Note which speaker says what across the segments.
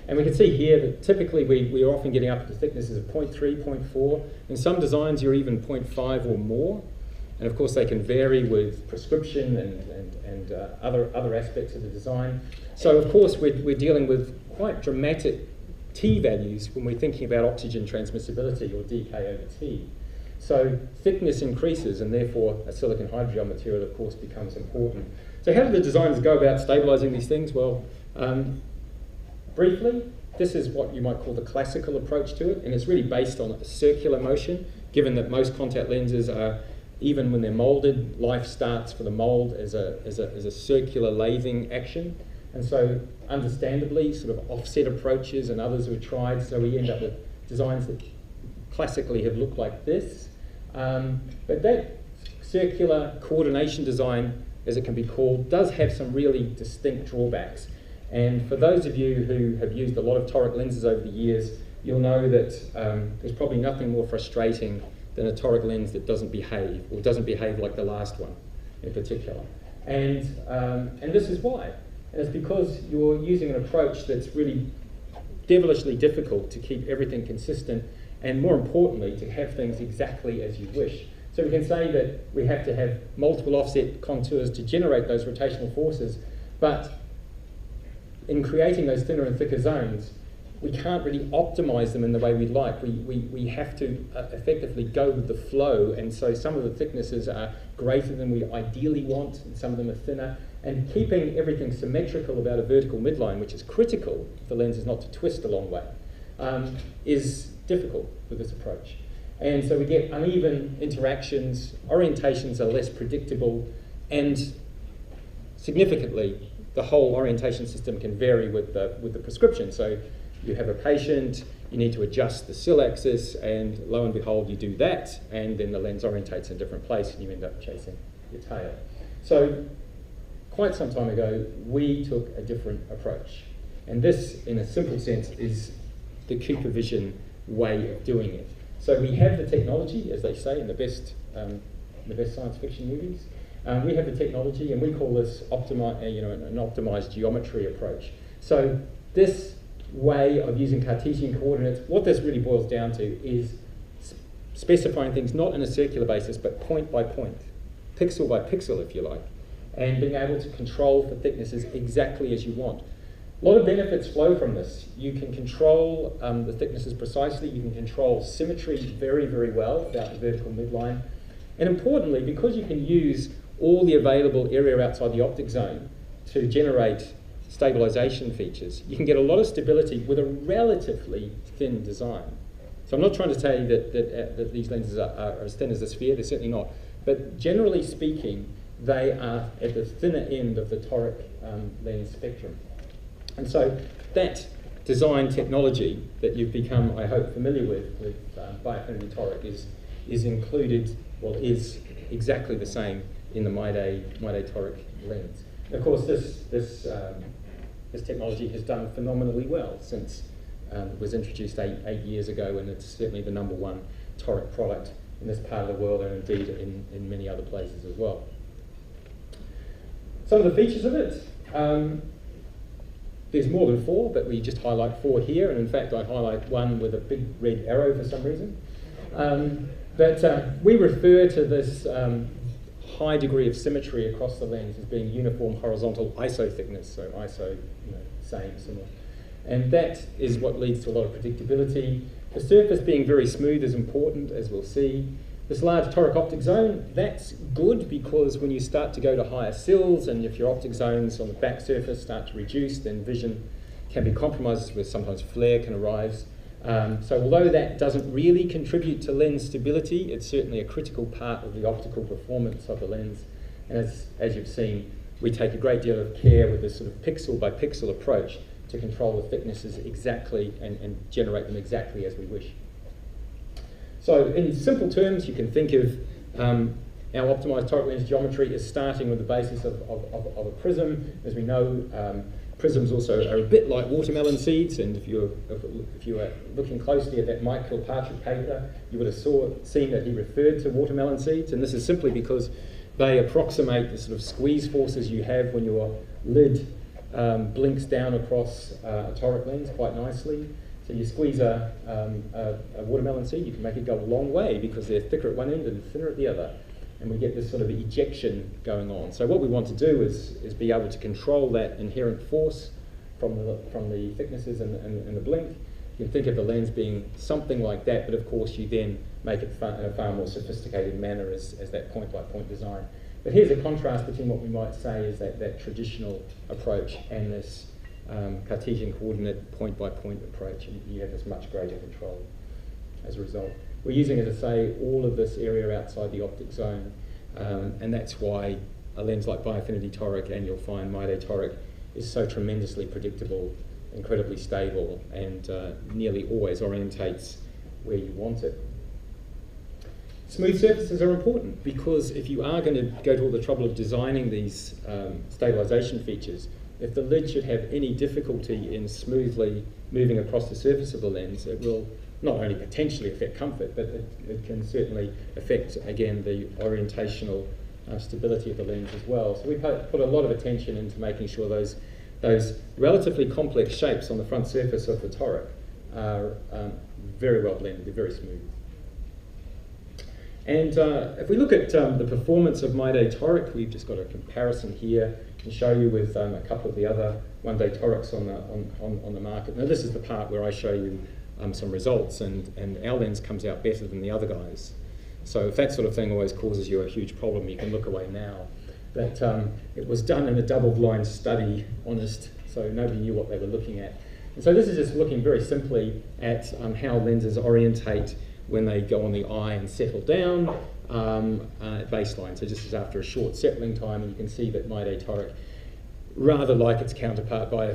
Speaker 1: And we can see here that typically we are often getting up to thicknesses of 0.3, 0.4. In some designs, you're even 0.5 or more. And of course, they can vary with prescription and other aspects of the design. So of course, we're dealing with quite dramatic T values when we're thinking about oxygen transmissibility, or dK over T. So thickness increases, and therefore a silicon hydrogel material, of course, becomes important. So how do the designers go about stabilizing these things? Well, briefly, this is what you might call the classical approach to it, and it's really based on a circular motion, given that most contact lenses are, even when they're molded, life starts for the mold as a circular lathing action. And so, understandably, sort of offset approaches and others were tried, so we end up with designs that classically have looked like this. But that circular coordination design, as it can be called, does have some really distinct drawbacks. And for those of you who have used a lot of toric lenses over the years, you'll know that there's probably nothing more frustrating than a toric lens that doesn't behave, or doesn't behave like the last one in particular. And this is why. And it's because you're using an approach that's really devilishly difficult to keep everything consistent, and more importantly, to have things exactly as you wish. So we can say that we have to have multiple offset contours to generate those rotational forces, but in creating those thinner and thicker zones, we can't really optimize them in the way we'd like. We have to effectively go with the flow, and so some of the thicknesses are greater than we ideally want, and some of them are thinner. And keeping everything symmetrical about a vertical midline, which is critical if the lens is not to twist a long way, is difficult with this approach. And so we get uneven interactions, orientations are less predictable, and significantly, the whole orientation system can vary with the prescription. So you have a patient, you need to adjust the cil axis, and lo and behold, you do that, and then the lens orientates in a different place, and you end up chasing your tail. So quite some time ago, we took a different approach. And this, in a simple sense, is the CooperVision way of doing it. So we have the technology, as they say in the best science fiction movies. We have the technology, and we call this an optimized geometry approach. So this way of using Cartesian coordinates, what this really boils down to is specifying things not in a circular basis, but point by point, pixel by pixel, if you like, and being able to control for thicknesses exactly as you want. A lot of benefits flow from this. You can control the thicknesses precisely, you can control symmetry very, very well about the vertical midline, and importantly, because you can use all the available area outside the optic zone to generate stabilization features, you can get a lot of stability with a relatively thin design. So I'm not trying to say that these lenses are as thin as a sphere, they're certainly not, but generally speaking, they are at the thinner end of the toric lens spectrum. And so that design technology that you've become, I hope, familiar with bioaffinity toric is included, well, is exactly the same in the MyDay toric lens. And of course, this technology has done phenomenally well since it was introduced eight years ago, and it's certainly the #1 toric product in this part of the world, and indeed in many other places as well. Some of the features of it, there's more than 4, but we just highlight 4 here, and in fact I highlight one with a big red arrow for some reason. But we refer to this high degree of symmetry across the lens as being uniform horizontal iso thickness, so iso, same, similar. And that is what leads to a lot of predictability. The surface being very smooth is important, as we'll see. This large toric optic zone, that's good because when you start to go to higher cils, and if your optic zones on the back surface start to reduce, then vision can be compromised, where sometimes flare can arise. So although that doesn't really contribute to lens stability, it's certainly a critical part of the optical performance of the lens. And as you've seen, we take a great deal of care with this sort of pixel by pixel approach to control the thicknesses exactly and generate them exactly as we wish. So in simple terms, you can think of our optimized toric lens geometry as starting with the basis of a prism. As we know, prisms also are a bit like watermelon seeds, and if you were looking closely at that Mike Kilpatrick paper, you would have seen that he referred to watermelon seeds, and this is simply because they approximate the sort of squeeze forces you have when your lid blinks down across a toric lens quite nicely. So you squeeze a watermelon seed, you can make it go a long way because they're thicker at one end and thinner at the other. And we get this sort of ejection going on. So what we want to do is be able to control that inherent force from the thicknesses and the blink. You can think of the lens being something like that, but of course you then make it in a far more sophisticated manner as that point-by-point design. But here's a contrast between what we might say is that traditional approach and this Cartesian coordinate point-by-point approach. You have this much greater control as a result. We're using, as I say, all of this area outside the optic zone, and that's why a lens like Biofinity Toric, and you'll find MyDay Toric, is so tremendously predictable, incredibly stable, and nearly always orientates where you want it. Smooth surfaces are important because if you are going to go to all the trouble of designing these stabilization features, if the lid should have any difficulty in smoothly moving across the surface of the lens, it will not only potentially affect comfort, but it can certainly affect, again, the orientational stability of the lens as well. So we put a lot of attention into making sure those relatively complex shapes on the front surface of the toric are very well blended, they're very smooth. And if we look at the performance of MyDay Toric, we've just got a comparison here and show you with a couple of the other one-day torics on the market. Now this is the part where I show you some results, and our lens comes out better than the other guys. So if that sort of thing always causes you a huge problem, you can look away now. But it was done in a double-blind study, honest, so nobody knew what they were looking at. And so this is just looking very simply at how lenses orientate when they go on the eye and settle down at baseline. So just as after a short settling time, and you can see that MyDay Toric, rather like its counterpart by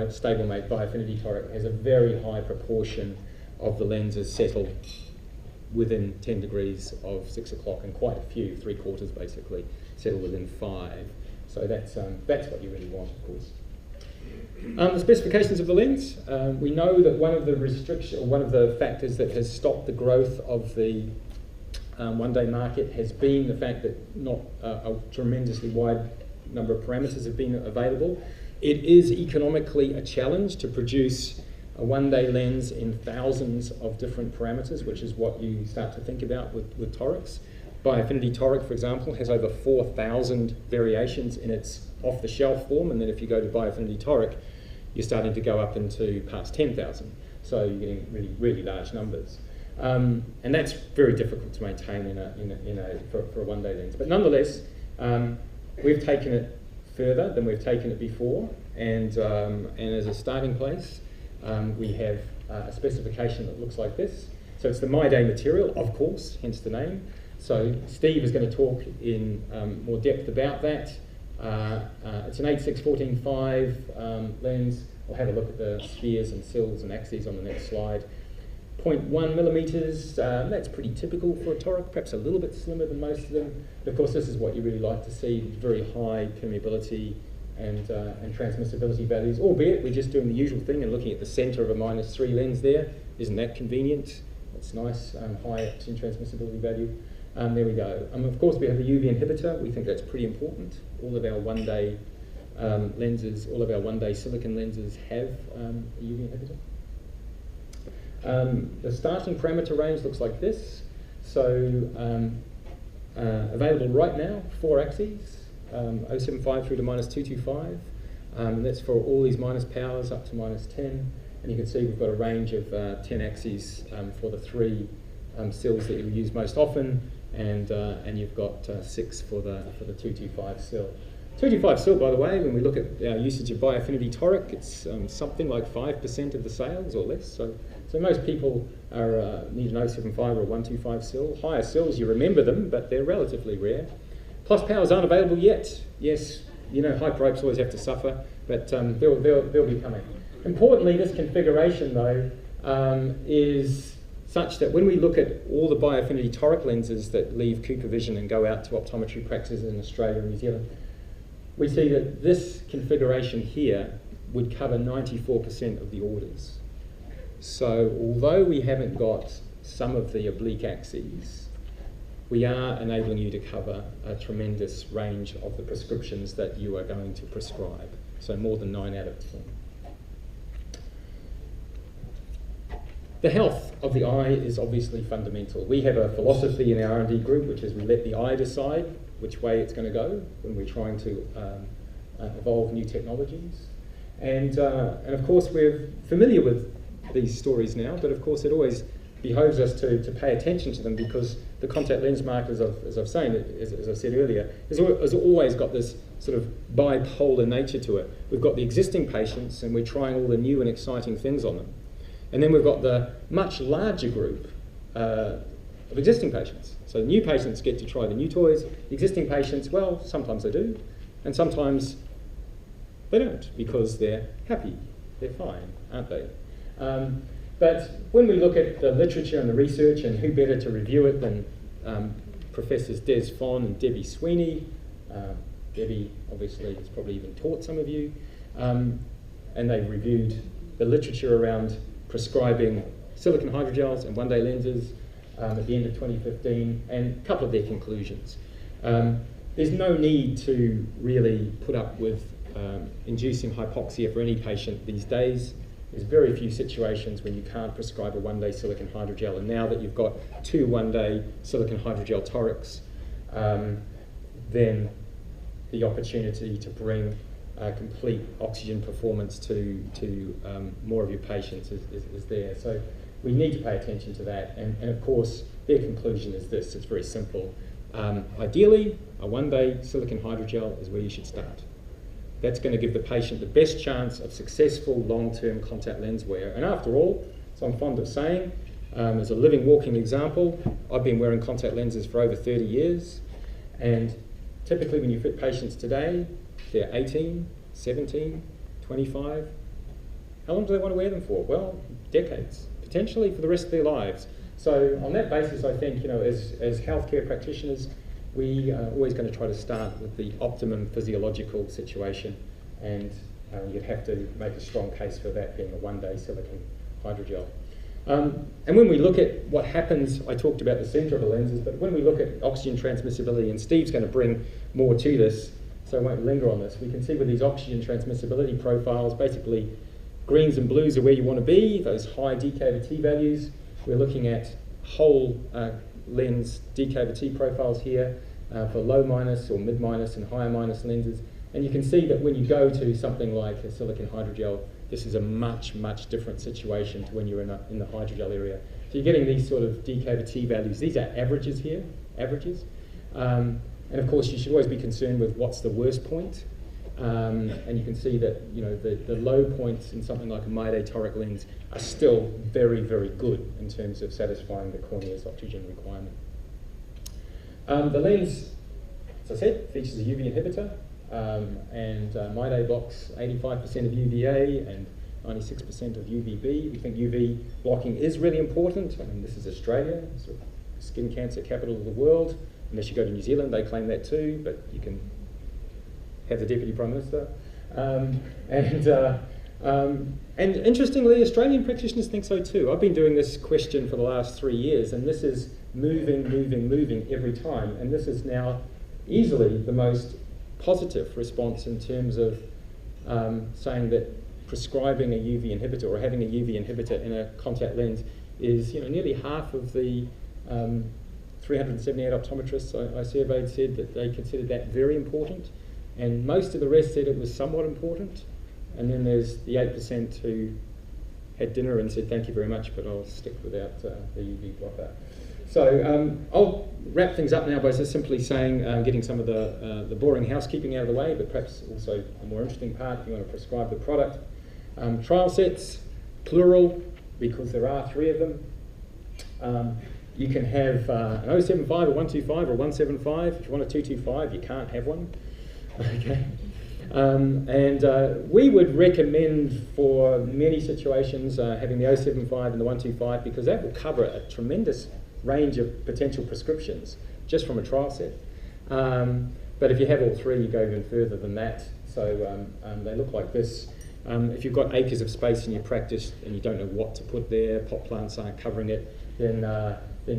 Speaker 1: stablemate Biofinity Toric, has a very high proportion of the lenses settled within 10 degrees of 6 o'clock, and quite a few, 3/4 basically, settle within 5. So that's what you really want, of course. The specifications of the lens. We know that one of the factors that has stopped the growth of the one-day market has been the fact that not a tremendously wide number of parameters have been available. It is economically a challenge to produce a one-day lens in thousands of different parameters, which is what you start to think about with torics. Biofinity Toric, for example, has over 4,000 variations in its off-the-shelf form, and then if you go to Biofinity Toric, you're starting to go up into past 10,000. So you're getting really, really large numbers. And that's very difficult to maintain for a one-day lens. But nonetheless, we've taken it further than we've taken it before, and as a starting place, we have a specification that looks like this. So it's the MyDay material, of course, hence the name. So Steve is going to talk in more depth about that. It's an 8/6-14/5 lens. We'll have a look at the spheres and sills and axes on the next slide. 0.1 millimeters, that's pretty typical for a toric, perhaps a little bit slimmer than most of them. But of course, this is what you really like to see, very high permeability and transmissibility values, albeit we're just doing the usual thing and looking at the center of a -3 lens there. Isn't that convenient? That's nice, high transmissibility value. There we go. Of course, we have the UV inhibitor. We think that's pretty important. All of our one-day lenses, all of our one-day silicon lenses have a UV inhibitor. The starting parameter range looks like this. So available right now, 4 axes, 0.75 through to -225. That's for all these minus powers up to -10. And you can see we've got a range of 10 axes for the 3 sills that you use most often, and you've got 6 for the 225 sill. 225 sill, by the way, when we look at our usage of Biofinity Toric, it's something like 5% of the sales or less. So most people need an 0.75 or a 125 sill. Higher sills, you remember them, but they're relatively rare. Plus powers aren't available yet. Yes, you know, hyperopes always have to suffer, but they'll be coming. Importantly, this configuration, though, is such that when we look at all the Biofinity Toric lenses that leave CooperVision and go out to optometry practices in Australia and New Zealand, we see that this configuration here would cover 94% of the orders. So although we haven't got some of the oblique axes, we are enabling you to cover a tremendous range of the prescriptions that you are going to prescribe. so more than 9 out of 10. The health of the eye is obviously fundamental. We have a philosophy in our R&D group, which is we let the eye decide which way it's going to go when we're trying to evolve new technologies. And of course, we're familiar with these stories now, but of course it always behoves us to pay attention to them, because the contact lens market, as I've said earlier, has always got this sort of bipolar nature to it. We've got the existing patients, and we're trying all the new and exciting things on them. And then we've got the much larger group of existing patients. So new patients get to try the new toys. The existing patients, well, sometimes they do, and sometimes they don't, because they're happy. They're fine, aren't they? But when we look at the literature and the research, and who better to review it than Professors Des Fon and Debbie Sweeney. Debbie, obviously, has probably even taught some of you. And they've reviewed the literature around prescribing silicone hydrogels and one-day lenses at the end of 2015, and a couple of their conclusions. There's no need to really put up with inducing hypoxia for any patient these days. There's very few situations when you can't prescribe a one-day silicone hydrogel, and now that you've got 2 one-day silicone hydrogel torics, then the opportunity to bring complete oxygen performance to more of your patients is there. So we need to pay attention to that, and of course their conclusion is this: it's very simple. Ideally, a one-day silicone hydrogel is where you should start. That's going to give the patient the best chance of successful long-term contact lens wear. And after all, as I'm fond of saying, as a living, walking example, I've been wearing contact lenses for over 30 years, and typically when you fit patients today, they're 18, 17, 25. How long do they want to wear them for? Well, decades, potentially for the rest of their lives. So on that basis, I think, as healthcare practitioners, we are always going to try to start with the optimum physiological situation, and you'd have to make a strong case for that being a one-day silicone hydrogel. And when we look at what happens, I talked about the centre of the lenses, but when we look at oxygen transmissibility, and Steve's going to bring more to this, so I won't linger on this, we can see with these oxygen transmissibility profiles, basically greens and blues are where you want to be, those high DKVT values. We're looking at whole lens DKVT profiles here for low minus or mid minus and higher minus lenses. And you can see that when you go to something like a silicone hydrogel, this is a much, much different situation to when you're in the hydrogel area. So you're getting these sort of DKVT values. These are averages here, averages. And of course, you should always be concerned with what's the worst point. And you can see that the low points in something like a MyDay toric lens are still very, very good in terms of satisfying the cornea's oxygen requirement. The lens, as I said, features a UV inhibitor, and MyDay blocks 85% of UVA and 96% of UVB. We think UV blocking is really important. I mean, this is Australia, sort of skin cancer capital of the world. Unless you go to New Zealand, they claim that too, but you can have the Deputy Prime Minister. And interestingly, Australian practitioners think so too. I've been doing this question for the last 3 years, and this is moving every time. And this is now easily the most positive response in terms of saying that prescribing a UV inhibitor or having a UV inhibitor in a contact lens is, nearly half of the 378 optometrists I surveyed said that they considered that very important. And most of the rest said it was somewhat important. And then there's the 8% who had dinner and said, thank you very much, but I'll stick without the UV blocker. So I'll wrap things up now by just simply saying, getting some of the boring housekeeping out of the way, but perhaps also a more interesting part if you want to prescribe the product. Trial sets, plural, because there are 3 of them. You can have an 075, a 125, or a 175. If you want a 225, you can't have one. Okay. We would recommend for many situations having the 075 and the 125, because that will cover a tremendous range of potential prescriptions just from a trial set. But if you have all 3, you go even further than that. So they look like this. If you've got acres of space in your practice and you don't know what to put there, pot plants aren't covering it, then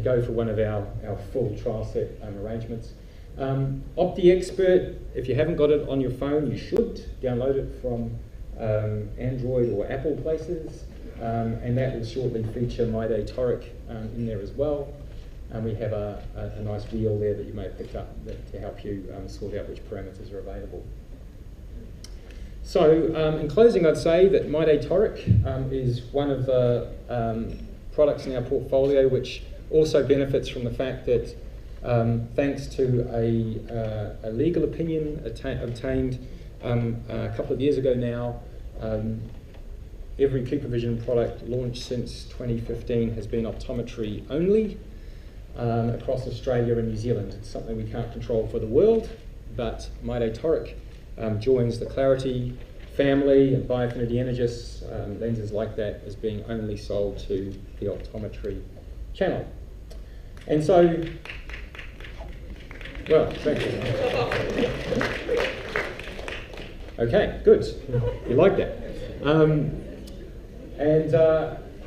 Speaker 1: go for one of our full trial set arrangements. OptiExpert, if you haven't got it on your phone, you should download it from Android or Apple places, and that will shortly feature MyDay Toric in there as well. And we have a nice wheel there that you may have picked up to help you sort out which parameters are available. So in closing, I'd say that MyDay Toric is one of the products in our portfolio which also benefits from the fact that thanks to a legal opinion obtained a couple of years ago now, every CooperVision product launched since 2015 has been optometry only across Australia and New Zealand. It's something we can't control for the world, but MyDay Toric joins the Clarity family and Biofinity Energis, lenses like that, as being only sold to the optometry channel. And so, well, thank you. Okay, good. You like that.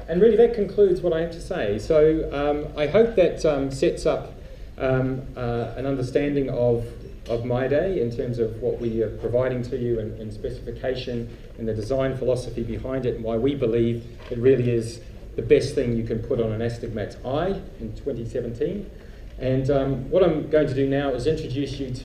Speaker 1: And really that concludes what I have to say. So I hope that sets up an understanding of MyDay in terms of what we are providing to you and specification and the design philosophy behind it, and why we believe it really is the best thing you can put on an astigmat's eye in 2017. And what I'm going to do now is introduce you